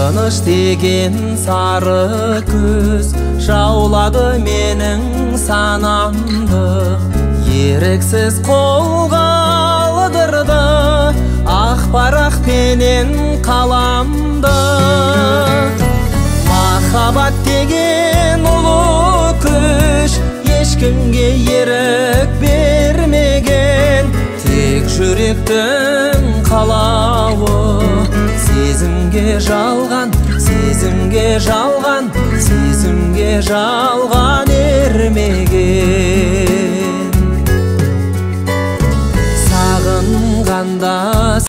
Сағыныш деген сары күз жаулады менің санамды, еріксіз қолға алдырды ақ парақпенен қаламды. Махаббат деген ұлы күш ешкімге ерік бермеген, тек жүректің қалауы. Сезімге жалған, сезімге жалған, сезімге жалған ермеген. Сағынғанда